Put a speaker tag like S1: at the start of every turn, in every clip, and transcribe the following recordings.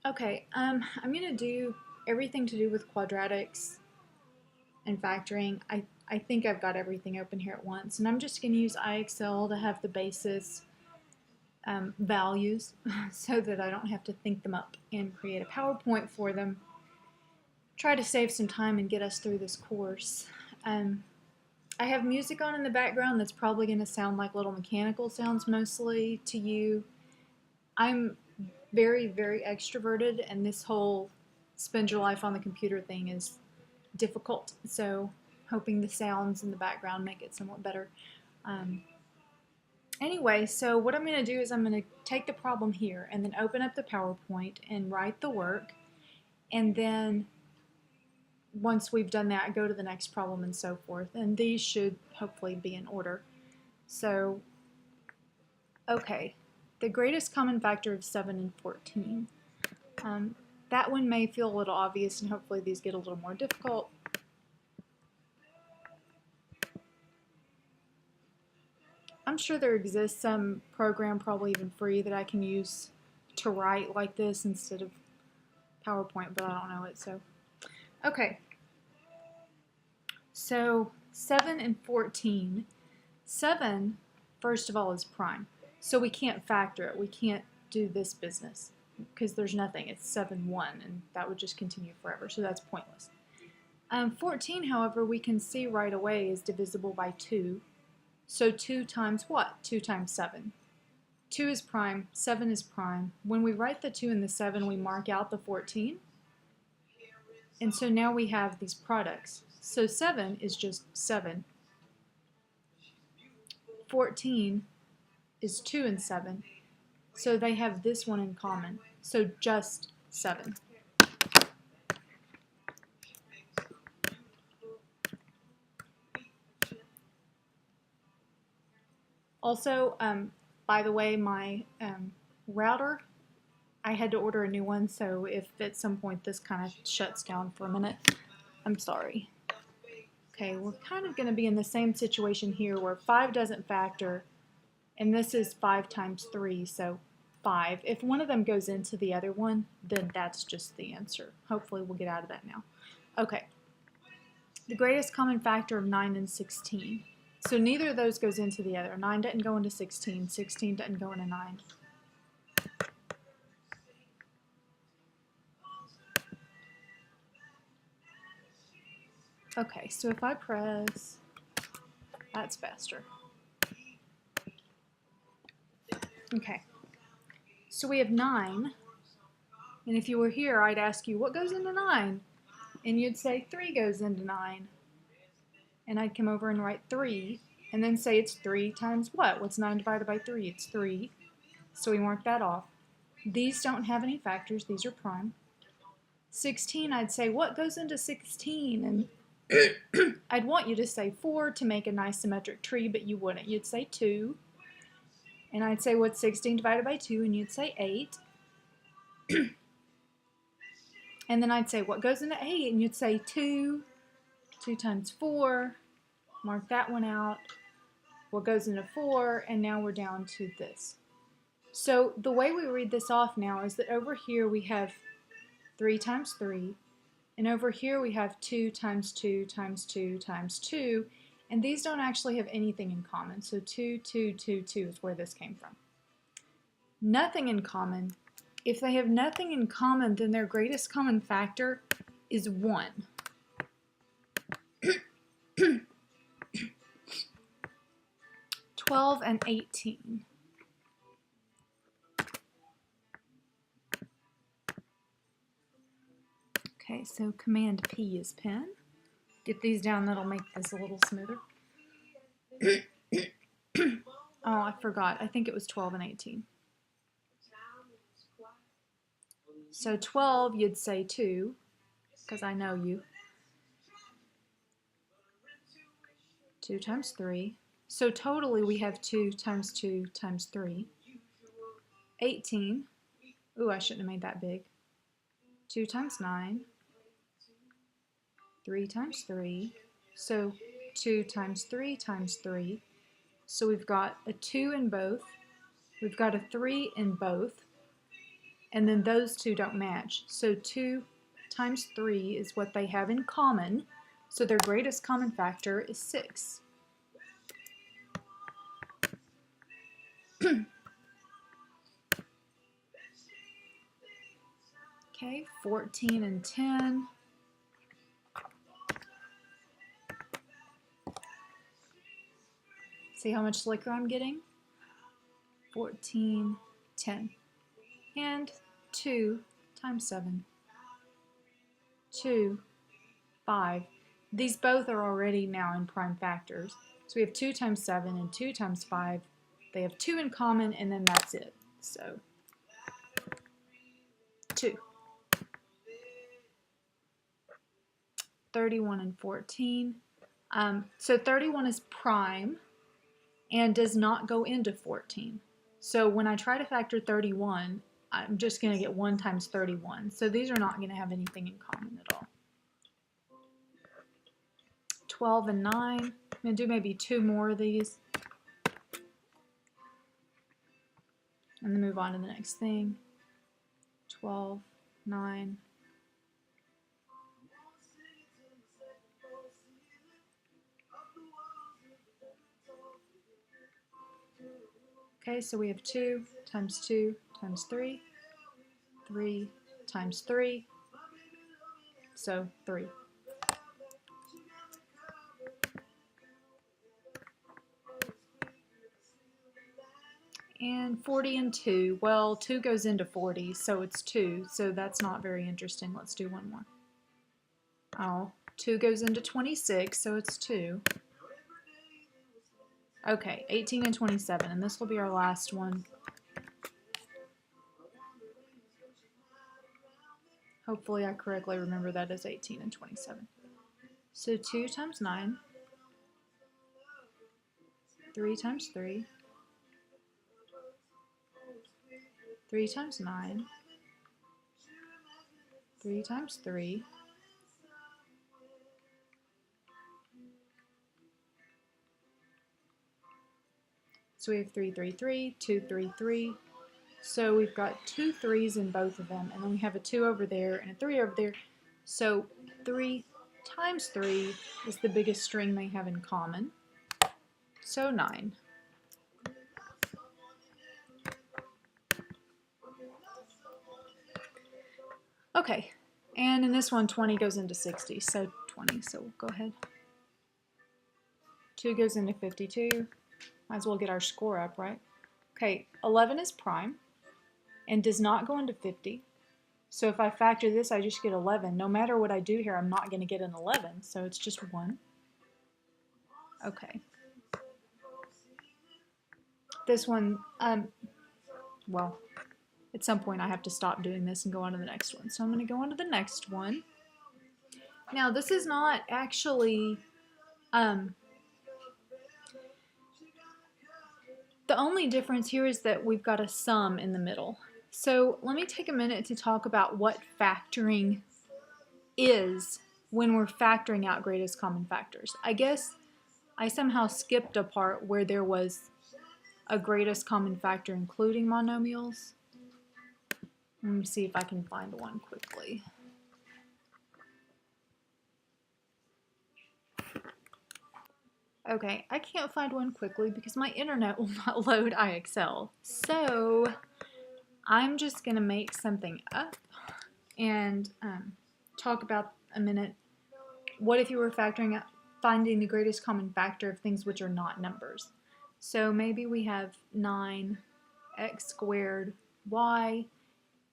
S1: Okay, I'm going to do everything to do with quadratics and factoring. I think I've got everything open here at once, and I'm just going to use IXL to have the basis values so that I don't have to think them up and create a PowerPoint for them. Try to save some time and get us through this course. I have music on in the background that's probably going to sound like little mechanical sounds mostly to you. I'm very, very extroverted, and this whole spend your life on the computer thing is difficult. So, hoping the sounds in the background make it somewhat better. Anyway, so what I'm going to do is I'm going to take the problem here and then open up the PowerPoint and write the work. And then once we've done that, go to the next problem and so forth. And these should hopefully be in order. So, okay, the greatest common factor of 7 and 14. That one may feel a little obvious, and hopefully these get a little more difficult. I'm sure there exists some program, probably even free, that I can use to write like this instead of PowerPoint, but I don't know it, so. Okay. So 7 and 14. 7, first of all, is prime. So we can't factor it. We can't do this business because there's nothing. It's 7, 1, and that would just continue forever, so that's pointless. 14, however, we can see right away is divisible by 2. So 2 times what? 2 times 7. 2 is prime, 7 is prime. When we write the 2 and the 7, we mark out the 14. And so now we have these products. So 7 is just 7. 14 is 2 and 7. So they have this one in common. So just 7. Also, by the way, my router, I had to order a new one, so if at some point this kind of shuts down for a minute, I'm sorry. Okay, we're kind of going to be in the same situation here where 5 doesn't factor, and this is 5 times 3, so 5. If one of them goes into the other one, then that's just the answer. Hopefully we'll get out of that now. Okay, the greatest common factor of 9 and 16. So neither of those goes into the other. 9 doesn't go into 16, 16 doesn't go into 9. Okay, so if I press, that's faster. Okay, so we have 9, and if you were here, I'd ask you, what goes into 9? And you'd say 3 goes into 9. And I'd come over and write 3, and then say it's 3 times what? What's 9 divided by 3? It's 3. So we mark that off. These don't have any factors. These are prime. 16, I'd say, what goes into 16? And I'd want you to say 4 to make a nice symmetric tree, but you wouldn't. You'd say 2. And I'd say, what's 16 divided by 2? And you'd say 8. And then I'd say, what goes into 8? And you'd say 2. 2 times 4. Mark that one out. What goes into 4? And now we're down to this. So the way we read this off now is that over here we have 3 times 3. And over here we have 2 times 2 times 2 times 2. And these don't actually have anything in common. So 2, 2, 2, 2 is where this came from. Nothing in common. If they have nothing in common, then their greatest common factor is 1. 12 and 18. Okay, so Command P is pen. Get these down, that'll make this a little smoother. Oh, I forgot. I think it was 12 and 18. So 12, you'd say 2, because I know you. 2 times 3. So totally we have 2 times 2 times 3. 18. Ooh, I shouldn't have made that big. 2 times 9. 3 times 3. So 2 times 3 times 3. So we've got a 2 in both. We've got a 3 in both. and then those two don't match. So 2 times 3 is what they have in common. So their greatest common factor is 6. Okay, 14 and 10. See how much slicker I'm getting? 14, 10. And 2 times 7. 2, 5. These both are already now in prime factors. So we have 2 times 7 and 2 times 5. They have 2 in common, and then that's it. So 2. 31 and 14. So 31 is prime and does not go into 14. So when I try to factor 31, I'm just going to get 1 times 31. So these are not going to have anything in common at all. 12 and 9. I'm going to do maybe 2 more of these. And then move on to the next thing. 12, 9. Okay, so we have 2 times 2 times 3. 3 times 3. So 3. And 40 and 2. Well, 2 goes into 40, so it's 2. So that's not very interesting. Let's do one more. Oh, 2 goes into 26, so it's 2. Okay, 18 and 27, and this will be our last one. Hopefully I correctly remember that as 18 and 27. So 2 times 9. 3 times 3. 3 times 9. 3 times 3. So we have 3, 3, 3, 2, 3, 3. So we've got 2 3's in both of them, and then we have a 2 over there and a 3 over there. So 3 times 3 is the biggest string they have in common. So 9. Okay, and in this one 20 goes into 60, so 20, so we'll go ahead. 2 goes into 52. Might as well get our score up, right? Okay, 11 is prime and does not go into 50. So if I factor this, I just get 11. No matter what I do here, I'm not going to get an 11, so it's just 1. Okay. This one, well, at some point I have to stop doing this and go on to the next one. So I'm going to go on to the next one. Now this is not actually, the only difference here is that we've got a sum in the middle. So let me take a minute to talk about what factoring is when we're factoring out greatest common factors. I guess I somehow skipped a part where there was a greatest common factor including monomials. Let me see if I can find one quickly. Okay, I can't find one quickly because my internet will not load IXL. So I'm just going to make something up and talk about a minute. What if you were finding the greatest common factor of things which are not numbers? So maybe we have 9x squared y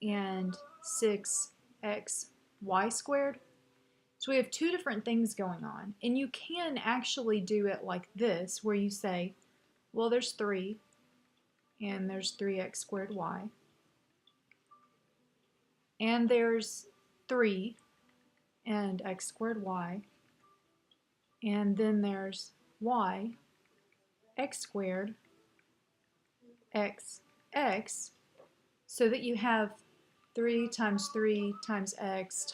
S1: and 6x y squared. So we have 2 different things going on, and you can actually do it like this, where you say, well, there's 3, and there's 3x squared y, and there's 3 and x squared y, and then there's y, x squared, x, so that you have 3 times x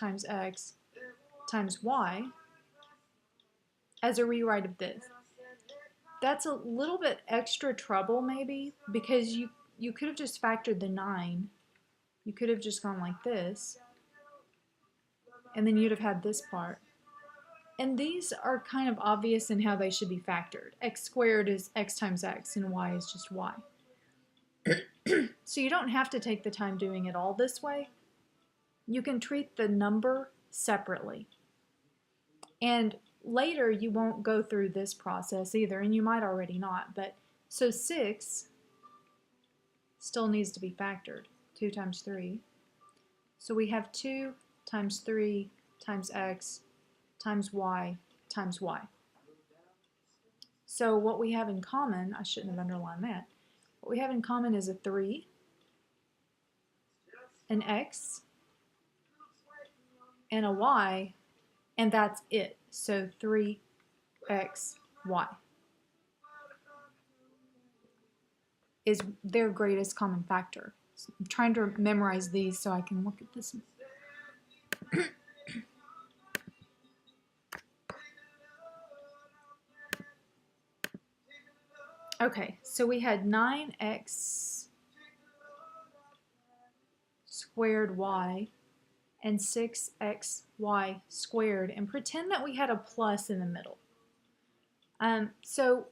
S1: times y as a rewrite of this. That's a little bit extra trouble maybe, because you could have just factored the 9 You could have just gone like this, and then you'd have had this part. And these are kind of obvious in how they should be factored. X squared is x times x, and y is just y. So you don't have to take the time doing it all this way. You can treat the number separately. And later you won't go through this process either, and you might already not. But so 6 still needs to be factored. 2 times 3. So we have 2 times 3 times x times y times y. So what we have in common, I shouldn't have underlined that, what we have in common is a 3, an x, and a y, and that's it. So 3xy is their greatest common factor. So I'm trying to memorize these so I can look at this. Okay, so we had 9x squared y and 6xy squared, and pretend that we had a plus in the middle. So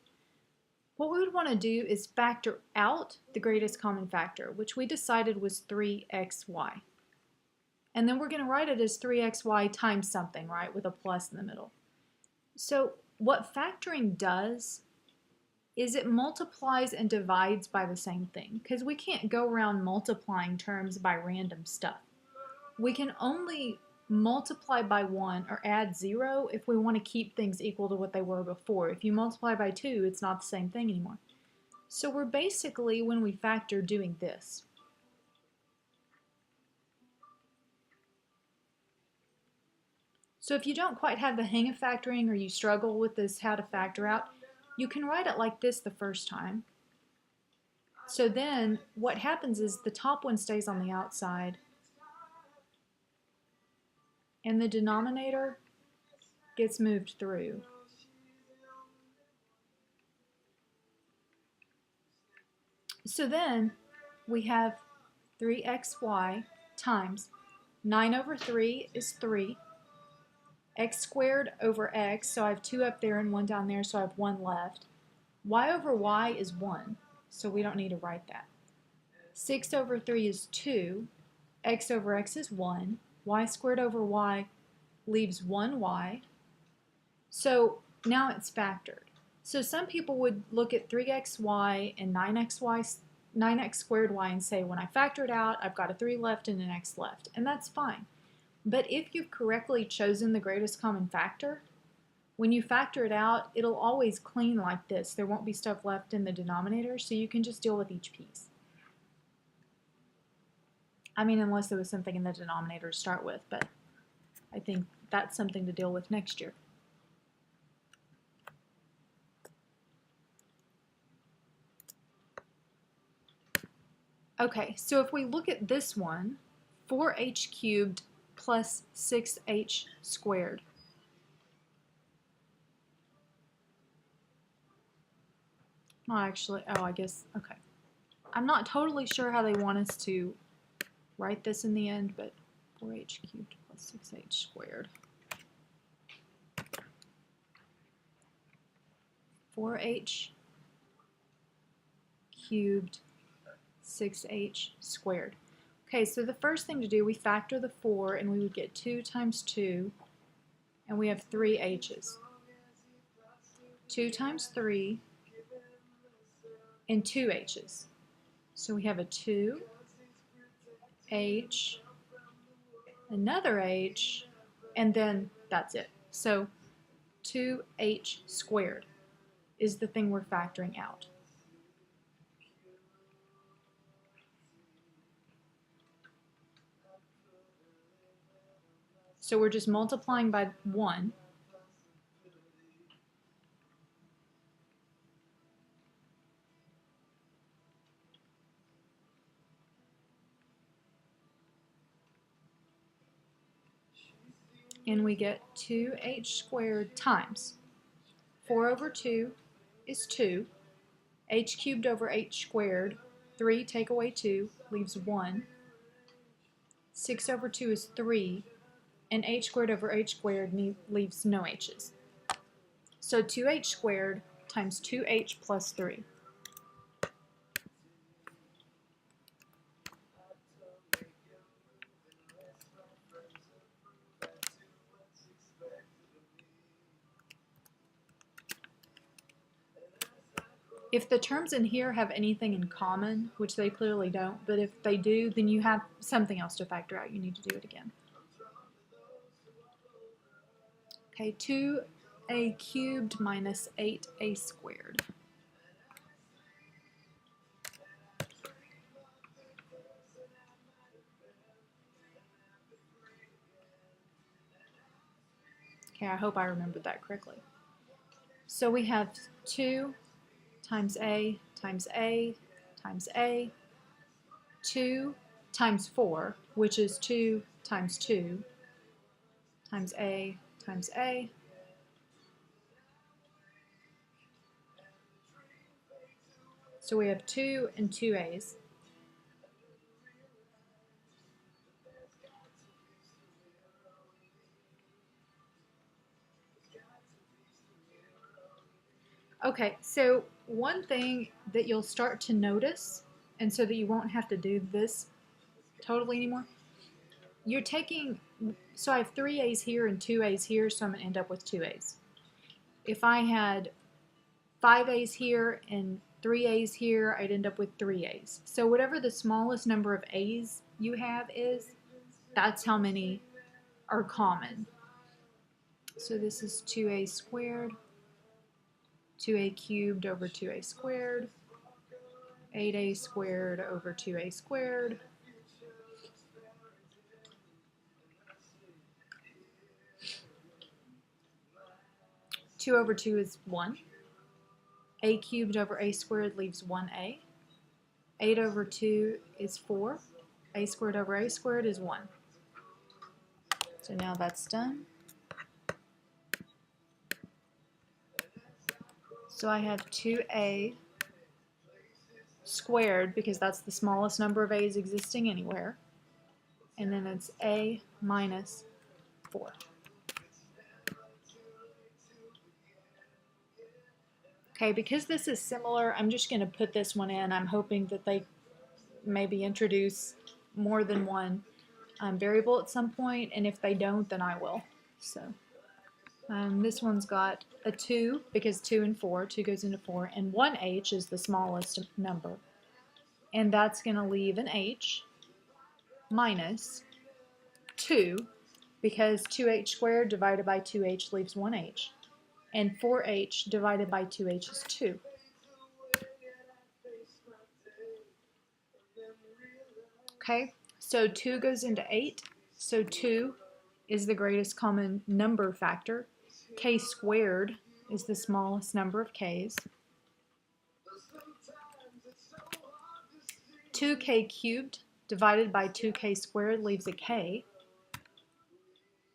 S1: what we would want to do is factor out the greatest common factor, which we decided was 3xy. And then we're going to write it as 3xy times something, right, with a plus in the middle. So what factoring does is it multiplies and divides by the same thing, because we can't go around multiplying terms by random stuff. We can only multiply by 1 or add 0 if we want to keep things equal to what they were before. If you multiply by 2, it's not the same thing anymore. So we're basically, when we factor, doing this. So if you don't quite have the hang of factoring, or you struggle with this, how to factor out, you can write it like this the first time. So then what happens is the top one stays on the outside, and the denominator gets moved through. So then we have 3xy times 9 over 3 is 3. X squared over x, so I have 2 up there and 1 down there, so I have 1 left. Y over y is 1, so we don't need to write that. 6 over 3 is 2. X over x is 1. Y squared over y leaves 1y. So now it's factored. So some people would look at 3xy and 9x squared y and say, when I factor it out, I've got a 3 left and an x left, and that's fine. But if you've correctly chosen the greatest common factor, when you factor it out, it'll always clean like this. There won't be stuff left in the denominator, so you can just deal with each piece. I mean, unless there was something in the denominator to start with, but I think that's something to deal with next year. Okay, so if we look at this one, 4h cubed plus 6h squared. Not actually, oh, I guess, okay. I'm not totally sure how they want us to write this in the end, but 4h cubed plus 6h squared. 4h cubed 6h squared. Okay, so the first thing to do, we factor the 4, and we would get 2 times 2, and we have 3 h's. 2 times 3, and 2 h's. So we have a 2, h, another h, and then that's it. So 2h squared is the thing we're factoring out. So we're just multiplying by 1. And we get 2h squared times 4 over 2 is 2. H cubed over h squared, 3 take away 2 leaves 1. 6 over 2 is 3, and h squared over h squared leaves no h's. So 2h squared times 2h plus 3. If the terms in here have anything in common, which they clearly don't, but if they do, then you have something else to factor out. You need to do it again. Okay, 2a cubed minus 8a squared. Okay, I hope I remembered that correctly. So we have 2 times a times a times a, 2 times 4, which is 2 times 2, times a times a. So we have 2 and 2 a's. Okay, so one thing that you'll start to notice, and so that you won't have to do this totally anymore, you're taking, so I have 3 a's here and 2 a's here, so I'm going to end up with 2 a's. If I had 5 a's here and 3 a's here, I'd end up with 3 a's. So whatever the smallest number of a's you have is, that's how many are common. So this is 2a squared, 2a cubed over 2a squared, 8a squared over 2a squared. Two over 2 is 1. A cubed over a squared leaves 1a. 8 over 2 is 4. A squared over a squared is 1. So now that's done. So I have 2a squared, because that's the smallest number of a's existing anywhere. And then it's a minus 4. Okay, because this is similar, I'm just going to put this one in. I'm hoping that they maybe introduce more than one variable at some point, and if they don't, then I will. So this one's got a 2, because 2 and 4, 2 goes into 4, and 1h is the smallest number. And that's going to leave an h minus 2, because 2h squared divided by 2h leaves 1h. And 4h divided by 2h is 2. Okay, so 2 goes into 8, so 2 is the greatest common number factor. K squared is the smallest number of k's. 2k cubed divided by 2k squared leaves a k.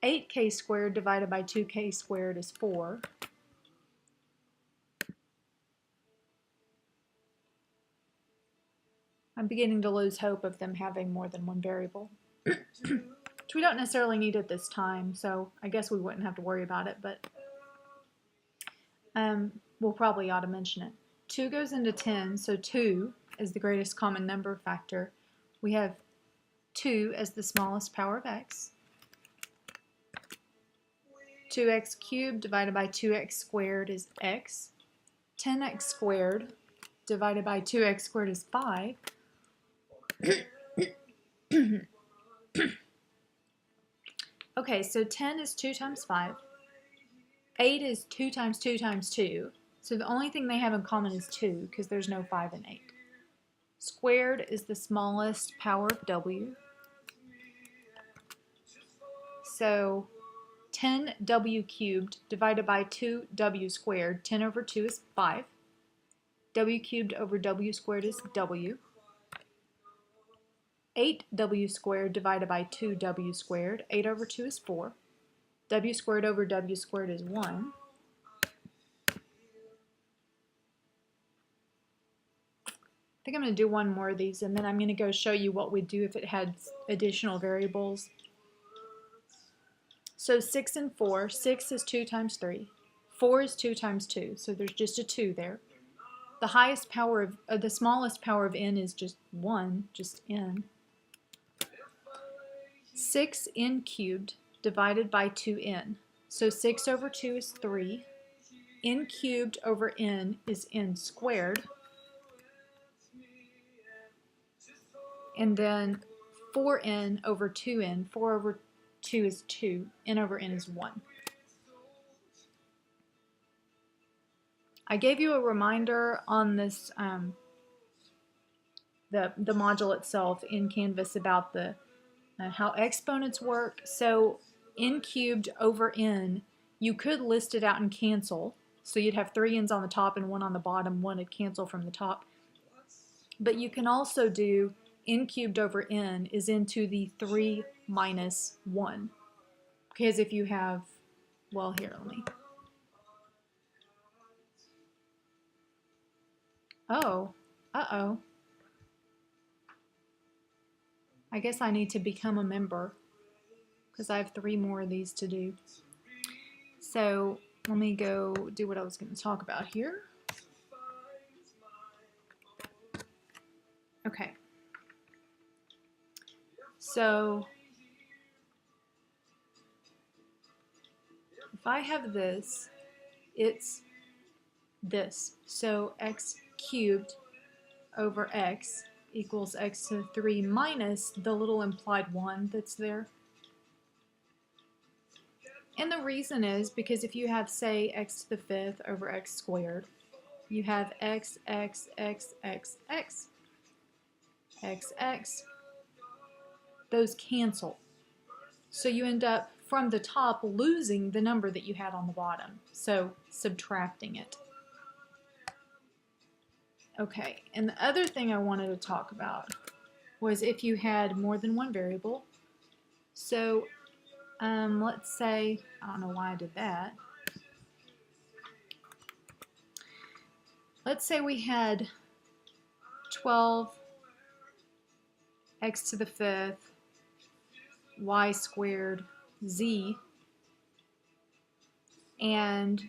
S1: 8k squared divided by 2k squared is 4. I'm beginning to lose hope of them having more than one variable. Which we don't necessarily need at this time, so I guess we wouldn't have to worry about it, but we'll probably ought to mention it. 2 goes into 10, so 2 is the greatest common number factor. We have 2 as the smallest power of x. 2x cubed divided by 2x squared is x. 10x squared divided by 2x squared is 5. Okay, so 10 is 2 times 5. 8 is 2 times 2 times 2. So the only thing they have in common is 2, because there's no 5 in 8. Squared is the smallest power of w. So 10w cubed divided by 2w squared, 10 over 2 is 5. W cubed over w squared is w. 8w squared divided by 2w squared, 8 over 2 is 4. W squared over w squared is 1. think I'm going to do one more of these, and then I'm going to go show you what we'd do if it had additional variables. So 6 and 4. 6 is 2 times 3. 4 is 2 times 2, so there's just a 2 there. The highest power of, the smallest power of n is just 1, just n. 6n cubed divided by 2n. So 6 over 2 is 3. N cubed over n is n squared. And then 4n over 2n. 4 over 2 is 2. N over n is 1. I gave you a reminder on this, the module itself in Canvas about the how exponents work. So n cubed over n, you could list it out and cancel. So you'd have 3 n's on the top and 1 on the bottom. 1 would cancel from the top. But you can also do n cubed over n is n to the 3 minus 1. Because if you have, well, here, let me. Oh, uh-oh. I guess I need to become a member because I have 3 more of these to do. So let me go do what I was going to talk about here. Okay. So if I have this, it's this. So x cubed over x equals x to the 3 minus the little implied 1 that's there. And the reason is because if you have, say, x to the 5th over x squared, you have x, x, x, x, x, x, x. Those cancel. So you end up, from the top, losing the number that you had on the bottom. So subtracting it. Okay, and the other thing I wanted to talk about was if you had more than one variable. So let's say, I don't know why I did that. Let's say we had 12 x to the 5th y squared z and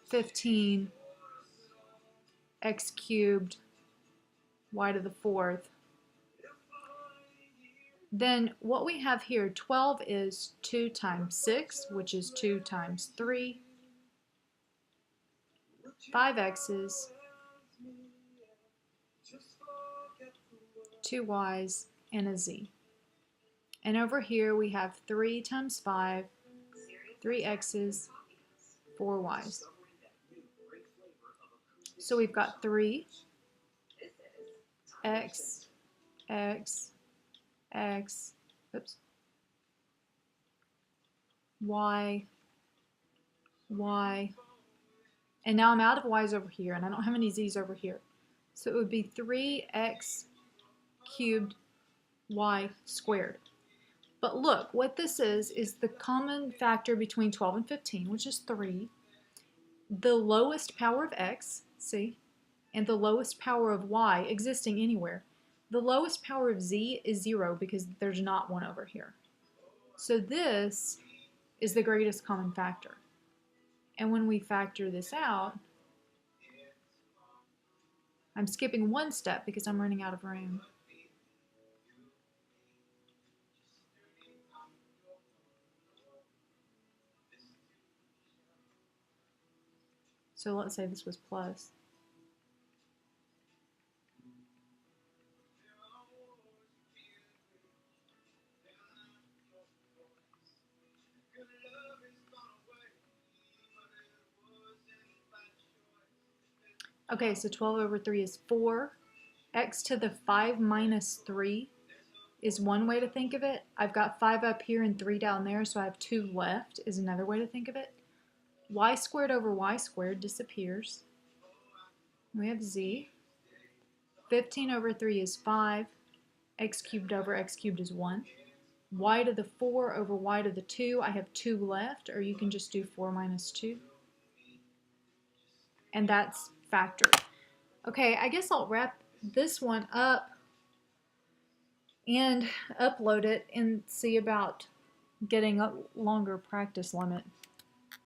S1: 15 x cubed y to the 4th. Then what we have here, 12 is 2 times 6, which is 2 times 3. 5 x's, 2 y's, and a z. And over here we have 3 times 5, 3 x's, 4 y's. So we've got 3 x, x, x, oops, y, y, and now I'm out of y's over here, and I don't have any z's over here. So it would be 3x cubed y squared. But look, what this is the common factor between 12 and 15, which is 3, the lowest power of x, see, and the lowest power of y existing anywhere. The lowest power of z is 0 because there's not one over here. So this is the greatest common factor. And when we factor this out, I'm skipping one step because I'm running out of room. So let's say this was plus. Okay, so 12 over 3 is 4. X to the 5 minus 3 is one way to think of it. I've got 5 up here and 3 down there, so I have 2 left is another way to think of it. Y squared over y squared disappears. We have z. 15 over 3 is 5. X cubed over x cubed is 1. Y to the 4 over y to the 2, I have 2 left, or you can just do 4 minus 2. And that's factored. Okay, I guess I'll wrap this one up and upload it and see about getting a longer practice limit.